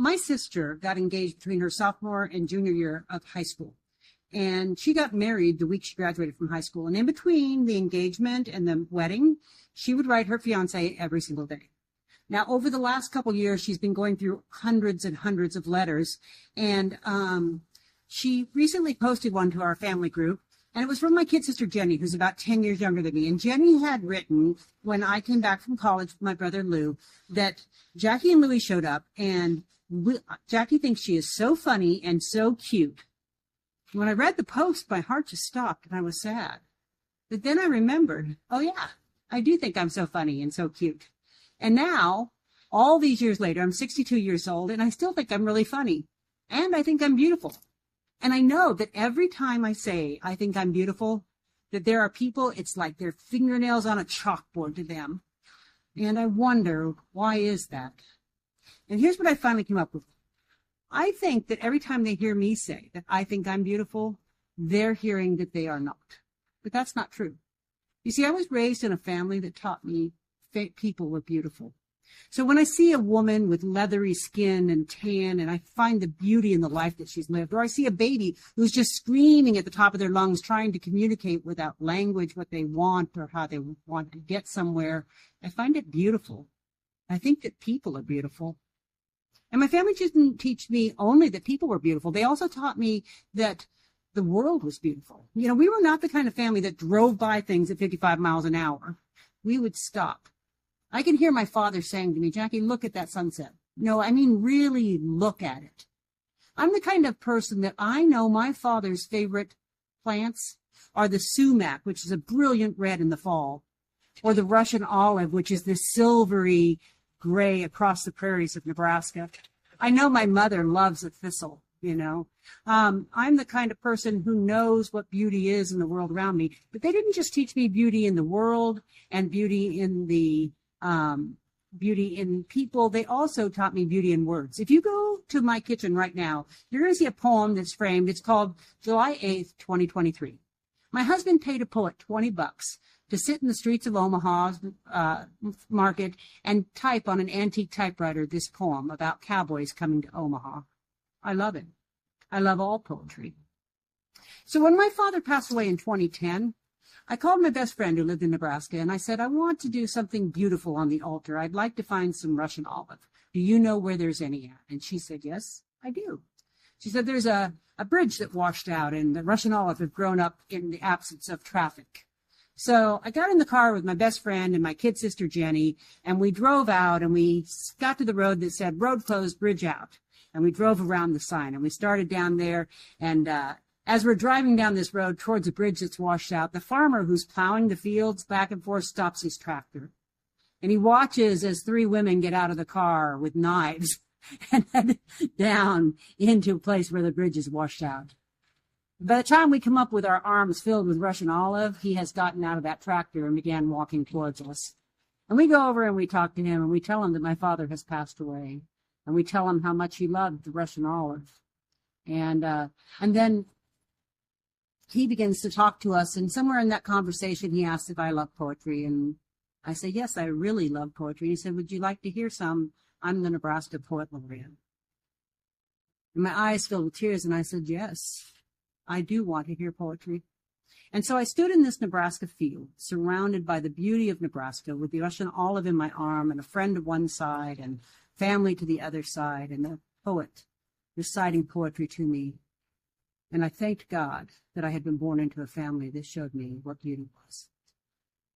my sister got engaged between her sophomore and junior year of high school. And she got married the week she graduated from high school. And in between the engagement and the wedding, she would write her fiance every single day. Now, over the last couple years, she's been going through hundreds and hundreds of letters. And she recently posted one to our family group. And it was from my kid sister, Jenny, who's about 10 years younger than me. And Jenny had written, when I came back from college with my brother Lou, that Jackie and Louie showed up. And Jackie thinks she is so funny and so cute. When I read the post, my heart just stopped and I was sad. But then I remembered, oh yeah, I do think I'm so funny and so cute. And now, all these years later, I'm 62 years old and I still think I'm really funny. And I think I'm beautiful. And I know that every time I say I think I'm beautiful, that there are people, it's like their fingernails on a chalkboard to them. And I wonder, why is that? And here's what I finally came up with. I think that every time they hear me say that I think I'm beautiful, they're hearing that they are not. But that's not true. You see, I was raised in a family that taught me people were beautiful. So when I see a woman with leathery skin and tan, and I find the beauty in the life that she's lived, or I see a baby who's just screaming at the top of their lungs, trying to communicate without language what they want or how they want to get somewhere, I find it beautiful. I think that people are beautiful. And my family didn't teach me only that people were beautiful. They also taught me that the world was beautiful. You know, we were not the kind of family that drove by things at 55 miles an hour. We would stop. I can hear my father saying to me, Jackie, look at that sunset. No, I mean, really look at it. I'm the kind of person that I know my father's favorite plants are the sumac, which is a brilliant red in the fall, or the Russian olive, which is this silvery gray across the prairies of Nebraska. I know my mother loves a thistle, you know. I'm the kind of person who knows what beauty is in the world around me. But they didn't just teach me beauty in the world and beauty in the beauty in people. They also taught me beauty in words. If you go to my kitchen right now, you're going to see a poem that's framed. It's called July 8th, 2023. My husband paid a poet $20 to sit in the streets of Omaha's market and type on an antique typewriter this poem about cowboys coming to Omaha. I love it. I love all poetry. So when my father passed away in 2010, I called my best friend who lived in Nebraska, and I said, I want to do something beautiful on the altar. I'd like to find some Russian olive. Do you know where there's any at? And she said, yes, I do. She said, there's a bridge that washed out, and the Russian olive have grown up in the absence of traffic. So I got in the car with my best friend and my kid sister, Jenny, and we drove out, and we got to the road that said, road closed, bridge out. And we drove around the sign, and we started down there, and as we're driving down this road towards a bridge that's washed out, the farmer who's plowing the fields back and forth stops his tractor. And he watches as three women get out of the car with knives and head down into a place where the bridge is washed out. By the time we come up with our arms filled with Russian olive, he has gotten out of that tractor and began walking towards us. And we go over and we talk to him, and we tell him that my father has passed away. And we tell him how much he loved the Russian olive. And then he begins to talk to us, and somewhere in that conversation, he asked if I love poetry, and I said, yes, I really love poetry. He said, would you like to hear some? I'm the Nebraska Poet Laureate. And my eyes filled with tears, and I said, yes, I do want to hear poetry. And so I stood in this Nebraska field, surrounded by the beauty of Nebraska, with the Russian olive in my arm, and a friend to one side, and family to the other side, and a poet reciting poetry to me. And I thanked God that I had been born into a family that showed me what beauty was.